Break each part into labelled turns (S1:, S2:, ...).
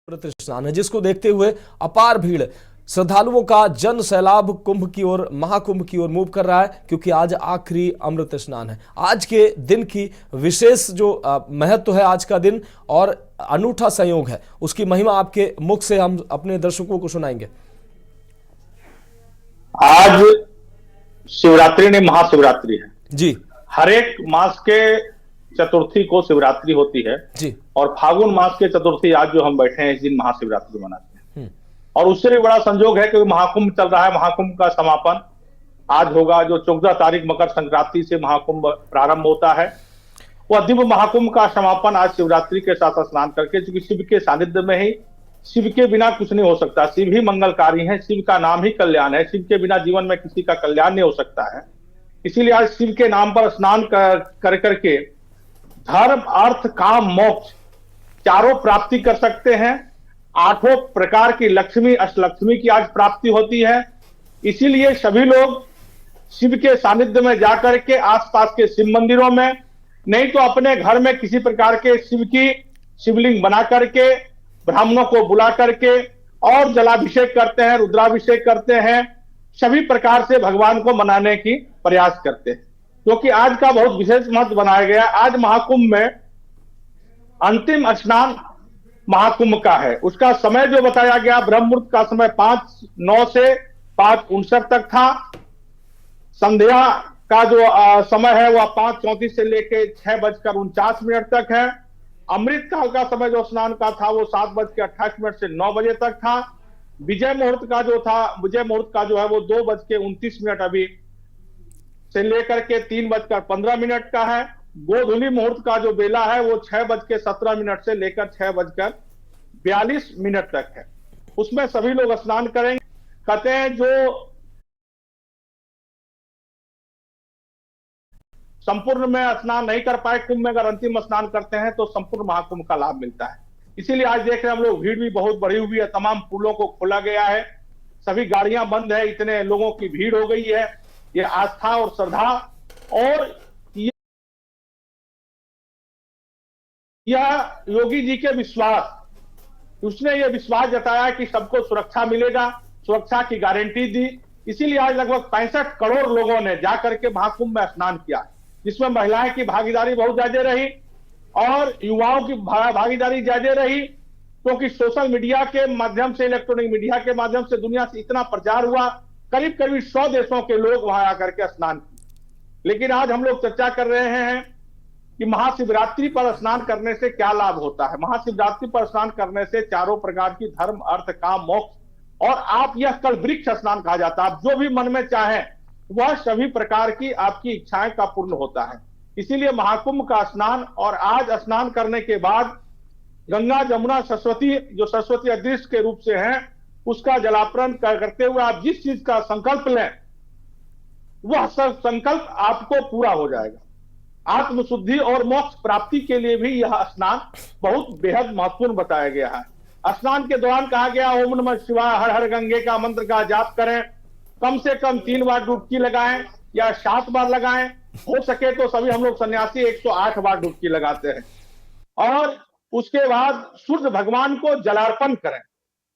S1: पवित्र स्नान है, जिसको देखते हुए अपार भीड़ श्रद्धालुओं का जन सैलाब कुंभ की ओर, महाकुंभ की ओर मूव कर रहा है, क्योंकि आज आखिरी अमृत स्नान है। आज के दिन की विशेष जो महत्व है, आज का दिन और अनूठा संयोग है, उसकी महिमा आपके मुख से हम अपने दर्शकों को सुनाएंगे।
S2: आज शिवरात्रि ने महाशिवरात्रि है
S1: जी।
S2: हर एक मास के चतुर्थी को शिवरात्रि होती है
S1: जी।
S2: और फागुन मास के चतुर्थी आज जो हम बैठे हैं इस दिन महाशिवरात्रि मनाते हैं। और उससे भी बड़ा संयोग है कि महाकुंभ चल रहा है। महाकुंभ का समापन आज होगा, जो 14 तारीख मकर संक्रांति से महाकुंभ प्रारंभ होता है। वह दिव्य महाकुंभ का समापन आज शिवरात्रि के साथ स्नान करके, क्योंकि शिव के सानिध्य में ही, शिव के बिना कुछ नहीं हो सकता। शिव ही मंगलकारी है, शिव का नाम ही कल्याण है। शिव के बिना जीवन में किसी का कल्याण नहीं हो सकता है। इसीलिए आज शिव के नाम पर स्नान कर करके धर्म, अर्थ, काम, मोक्ष चारों प्राप्ति कर सकते हैं। 8 प्रकार की लक्ष्मी, अष्टलक्ष्मी की आज प्राप्ति होती है। इसीलिए सभी लोग शिव के सानिध्य में जाकर के आसपास के शिव मंदिरों में, नहीं तो अपने घर में किसी प्रकार के शिव की शिवलिंग बना करके ब्राह्मणों को बुला करके और जलाभिषेक करते हैं, रुद्राभिषेक करते हैं। सभी प्रकार से भगवान को मनाने की प्रयास करते हैं, क्योंकि आज का बहुत विशेष महत्व बनाया गया। आज महाकुंभ में अंतिम स्नान महाकुंभ का है। उसका समय जो बताया गया, ब्रह्म मुहूर्त का समय 5:09 से 5:59 तक था। संध्या का जो समय है वह 5:34 से लेकर 6:49 तक है। अमृत काल का समय जो स्नान का था वो 7:28 से 9 बजे तक था। विजय मुहूर्त का जो है वो 2:29 अभी से लेकर के 3:15 का है। गोधूली मुहूर्त का जो बेला है वो 6:17 से लेकर 6:42 तक है। उसमें सभी लोग स्नान करेंगे। कहते हैं जो संपूर्ण में स्नान नहीं कर पाए कुंभ में, अगर अंतिम स्नान करते हैं तो संपूर्ण महाकुंभ का लाभ मिलता है। इसीलिए आज देख रहे हैं हम लोग, भीड़ भी बहुत बढ़ी हुई है। तमाम पुलों को खोला गया है, सभी गाड़ियां बंद है, इतने लोगों की भीड़ हो गई है। ये आस्था और श्रद्धा और यह योगी जी के विश्वास, उसने ये विश्वास जताया कि सबको सुरक्षा मिलेगा, सुरक्षा की गारंटी दी। इसीलिए आज लगभग 65 करोड़ लोगों ने जाकर के महाकुंभ में स्नान किया, जिसमें महिलाएं की भागीदारी बहुत ज्यादा रही और युवाओं की भागीदारी ज्यादा रही, क्योंकि सोशल मीडिया के माध्यम से, इलेक्ट्रॉनिक मीडिया के माध्यम से दुनिया से इतना प्रचार हुआ। करीब करीब 100 देशों के लोग वहां आकर के स्नान किए। लेकिन आज हम लोग चर्चा कर रहे हैं कि महाशिवरात्रि पर स्नान करने से क्या लाभ होता है। महाशिवरात्रि पर स्नान करने से चारों प्रकार की धर्म, अर्थ, काम, मोक्ष, और आप यह कल वृक्ष स्नान कहा जाता है। आप जो भी मन में चाहें वह सभी प्रकार की आपकी इच्छाएं का पूर्ण होता है। इसीलिए महाकुंभ का स्नान, और आज स्नान करने के बाद गंगा, जमुना, सरस्वती, जो सरस्वती अदृश्य के रूप से हैं, उसका जलार्पण करते हुए आप जिस चीज का संकल्प लें वह संकल्प आपको पूरा हो जाएगा। आत्मशुद्धि और मोक्ष प्राप्ति के लिए भी यह स्नान बहुत बेहद महत्वपूर्ण बताया गया है। स्नान के दौरान कहा गया, ओम नमः शिवाय, हर हर गंगे का मंत्र का जाप करें। कम से कम 3 बार डुबकी लगाएं या 7 बार लगाएं। हो सके तो सभी हम लोग सन्यासी 108 बार डुबकी लगाते हैं। और उसके बाद सूर्य भगवान को जलार्पण करें।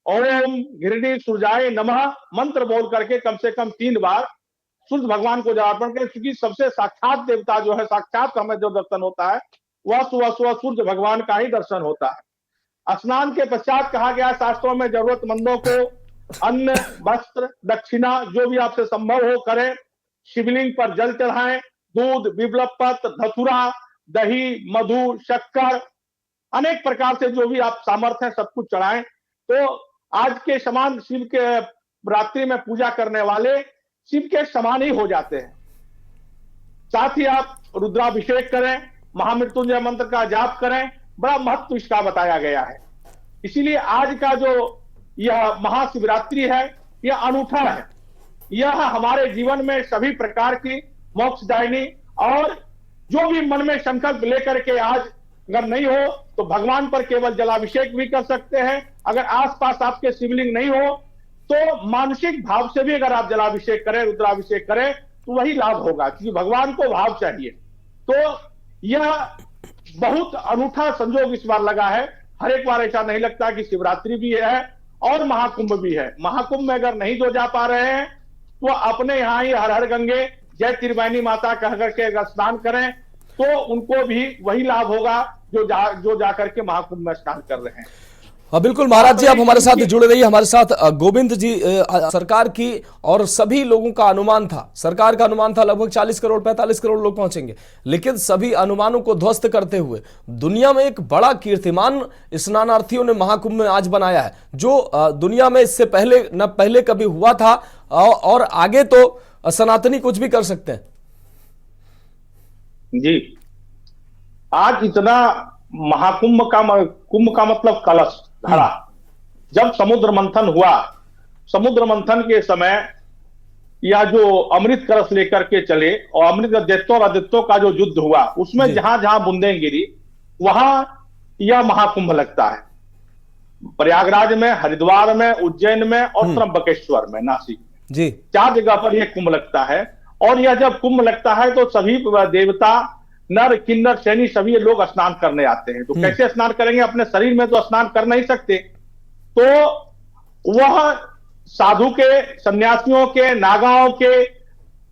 S2: ओम घृणी सूर्याय नमः मंत्र बोल करके कम से कम 3 बार सूर्य भगवान को जलार्पण करें, क्योंकि सबसे साक्षात देवता जो है, साक्षात हमें जो दर्शन होता है वह सुबह सुबह सूर्य भगवान का ही दर्शन होता है। स्नान के पश्चात कहा गया शास्त्रों में, जरूरतमंदों को अन्न, वस्त्र, दक्षिणा जो भी आपसे संभव हो करें। शिवलिंग पर जल चढ़ाएं, दूध, बिल्वपत्र, धतूरा, दही, मधु, शक्कर, अनेक प्रकार से जो भी आप सामर्थ्य है सब कुछ चढ़ाएं। तो आज के समान शिव के रात्रि में पूजा करने वाले शिव के समान ही हो जाते हैं। साथ ही आप रुद्राभिषेक करें, महामृत्युंजय मंत्र का जाप करें। बड़ा महत्व इसका बताया गया है। इसीलिए आज का जो यह महाशिवरात्रि है यह अनूठा है। यह हमारे जीवन में सभी प्रकार की मोक्षदायिनी, और जो भी मन में संकल्प लेकर के आज अगर नहीं हो तो भगवान पर केवल जलाभिषेक भी कर सकते हैं। अगर आसपास आपके शिवलिंग नहीं हो तो मानसिक भाव से भी अगर आप जलाभिषेक करें, रुद्राभिषेक करें तो वही लाभ होगा, क्योंकि भगवान को भाव चाहिए। तो यह बहुत अनूठा संजोग इस बार लगा है। हर एक बार ऐसा नहीं लगता कि शिवरात्रि भी है और महाकुंभ भी है। महाकुंभ में अगर नहीं जो जा पा रहे हैं तो अपने यहाँ ही हर हर गंगे जय त्रिवेणी माता कह करके अगर स्नान करें तो उनको भी वही लाभ होगा जो जा करके महाकुंभ में स्नान कर रहे हैं।
S1: बिल्कुल महाराज जी, आप हमारे साथ जुड़े रहिए। हमारे साथ गोविंद जी, सरकार की और सभी लोगों का अनुमान था, सरकार का अनुमान था लगभग 40 करोड़ 45 करोड़ लोग पहुंचेंगे, लेकिन सभी अनुमानों को ध्वस्त करते हुए दुनिया में एक बड़ा कीर्तिमान स्नानार्थियों ने महाकुंभ में आज बनाया है, जो दुनिया में इससे पहले कभी हुआ था और आगे तो सनातनी कुछ भी कर सकते हैं।
S2: जी, आज इतना महाकुंभ कुंभ का मतलब कलश धरा। जब समुद्र मंथन हुआ, समुद्र मंथन के समय या जो अमृत कलश लेकर के चले और अमृत दैत्यों और अदैत्यों का जो युद्ध हुआ, उसमें जहां जहां बूंदें गिरी वहां यह महाकुंभ लगता है। प्रयागराज में, हरिद्वार में, उज्जैन में और त्र्यंबकेश्वर में, नासिक में जी 4 जगह पर यह कुंभ लगता है। और यह जब कुंभ लगता है तो सभी देवता, नर, किन्नर, सैनी सभी लोग स्नान करने आते हैं। तो कैसे स्नान करेंगे? अपने शरीर में तो स्नान कर नहीं सकते, तो वह साधु के, सन्यासियों के, नागाओं के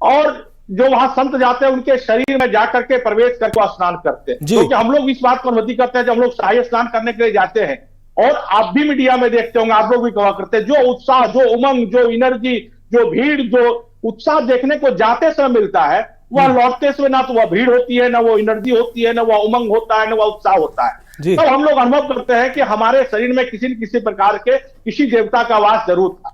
S2: और जो वहां संत जाते हैं उनके शरीर में जाकर के प्रवेश करके स्नान करते हैं। क्योंकि हम लोग इस बात पर अनुमति करते हैं, जब हम लोग शाही स्नान करने के लिए जाते हैं और आप भी मीडिया में देखते होंगे, आप लोग भी कहा करते हैं, जो उत्साह, जो उमंग, जो एनर्जी, जो भीड़, जो उत्साह देखने को जाते समय मिलता है, वह लौटते समय ना तो वह भीड़ होती है, ना वो एनर्जी होती है, ना वह उमंग होता है, ना वह उत्साह होता है। तो हम लोग अनुभव करते हैं कि हमारे शरीर में किसी न किसी प्रकार के किसी देवता का वास जरूर था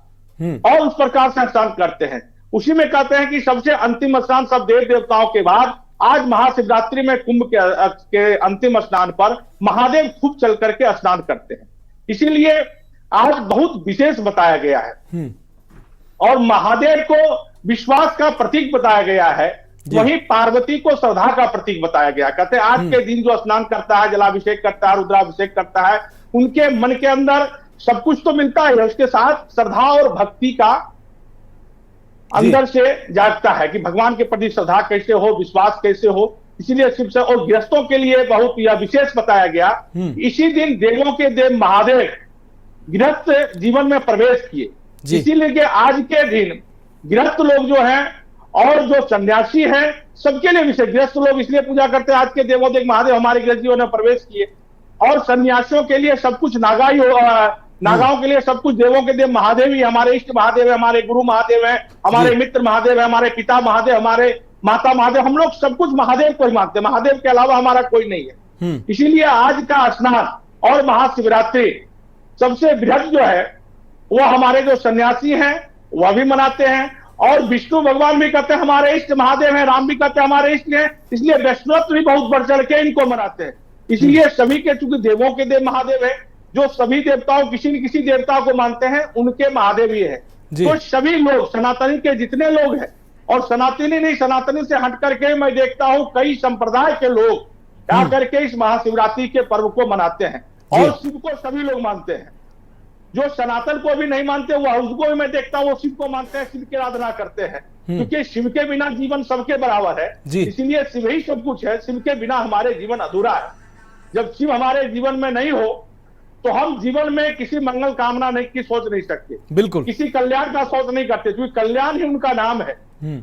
S2: और उस प्रकार से स्नान करते हैं। उसी में कहते हैं कि सबसे अंतिम स्नान सब देव देवताओं के बाद आज महाशिवरात्रि में कुंभ के अंतिम स्नान पर महादेव खूब चल करके स्नान करते हैं। इसीलिए आज बहुत विशेष बताया गया है और महादेव को विश्वास का प्रतीक बताया गया है, वहीं पार्वती को श्रद्धा का प्रतीक बताया गया। कहते हैं आज के दिन जो स्नान करता है, जलाभिषेक करता है, रुद्राभिषेक करता है, उनके मन के अंदर सब कुछ तो मिलता है, उसके साथ श्रद्धा और भक्ति का अंदर से जागता है कि भगवान के प्रति श्रद्धा कैसे हो, विश्वास कैसे हो। इसीलिए शिव से और गृहस्थों के लिए बहुत यह विशेष बताया गया। इसी दिन देवों के देव महादेव गृहस्थ जीवन में प्रवेश किए। इसीलिए आज के दिन गृहस्थ लोग जो हैं और जो सन्यासी हैं, सबके लिए विशेष। गृहस्थ लोग इसलिए पूजा करते हैं, आज के देवों देव महादेव हमारे गृहस्थ जीवन में प्रवेश किए, और सन्यासियों के लिए सब कुछ नागाओं के लिए सब कुछ देवों के देव महादेव ही, हमारे इष्ट महादेव है, हमारे गुरु महादेव है, हमारे मित्र महादेव है, हमारे पिता महादेव, हमारे माता महादेव, हम लोग सब कुछ महादेव को ही मानते हैं, महादेव के अलावा हमारा कोई नहीं है। इसीलिए आज का स्नान और महाशिवरात्रि सबसे बृहद जो है वो हमारे जो सन्यासी हैं वह भी मनाते हैं, और विष्णु भगवान भी कहते हैं हमारे इष्ट महादेव हैं, राम भी कहते हैं हमारे इष्ट हैं, इसलिए वैष्णव भी बहुत बढ़ चढ़ के इनको मनाते हैं। इसलिए सभी के, चूंकि देवों के देव महादेव है, जो सभी देवताओं किसी न किसी देवता को मानते हैं उनके महादेव ही है। तो सभी लोग, सनातनी के जितने लोग हैं, और सनातनी नहीं, सनातनी से हट करके मैं देखता हूं कई संप्रदाय के लोग आकर के इस महाशिवरात्रि के पर्व को मनाते हैं, और शिव को सभी लोग मानते हैं। जो सनातन को भी नहीं मानते वो उसको भी मैं देखता हूँ वो शिव को मानते हैं, शिव की आराधना करते हैं, क्योंकि शिव के बिना जीवन सबके बराबर है। इसीलिए शिव ही सब कुछ है, शिव के बिना हमारे जीवन अधूरा है। जब शिव हमारे जीवन में नहीं हो तो हम जीवन में किसी मंगल कामना नहीं की सोच नहीं सकते, बिल्कुल किसी कल्याण का सोच नहीं करते, क्योंकि कल्याण ही उनका नाम है।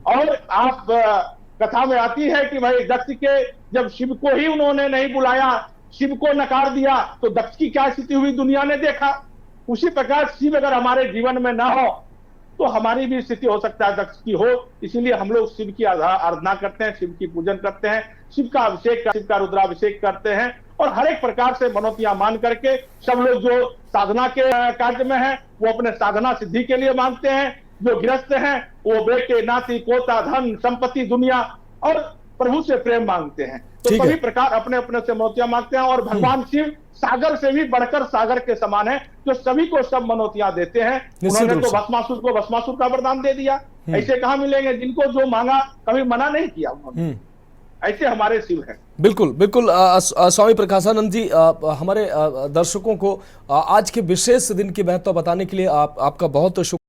S2: और आप कथा में आती है कि भाई दक्ष के जब शिव को ही उन्होंने नहीं बुलाया, शिव को नकार दिया, तो दक्ष की क्या स्थिति हुई दुनिया ने देखा। उसी प्रकार शिव अगर हमारे जीवन में ना हो तो हमारी भी स्थिति हो सकता है दक्ष की हो। इसीलिए हम लोग शिव की आराधना करते हैं, शिव की पूजन करते हैं, शिव का अभिषेक, शिव का रुद्राभिषेक करते हैं, और हर एक प्रकार से मनोतियां मान करके सब लोग जो साधना के कार्य में है वो अपने साधना सिद्धि के लिए मांगते हैं। जो गृहस्थ हैं वो बेटे, नाती, पोता, धन, संपत्ति, दुनिया और प्रभु से प्रेम मांगते हैं। तो सभी प्रकार अपने अपने से मनोतियां मांगते हैं, और भगवान शिव सागर से भी बढ़कर सागर के समान है, जो सभी को सब मनोतियां देते हैं। उन्होंने तो भस्मासुर को भस्मासुर का वरदान दे दिया, ऐसे कहां मिलेंगे जिनको जो मांगा कभी मना नहीं किया उन्होंने। ऐसे हमारे शिव हैं।
S1: बिल्कुल बिल्कुल। स्वामी प्रकाशानंद जी, हमारे दर्शकों को आज के विशेष दिन की महत्व बताने के लिए आपका बहुत शुक्रिया।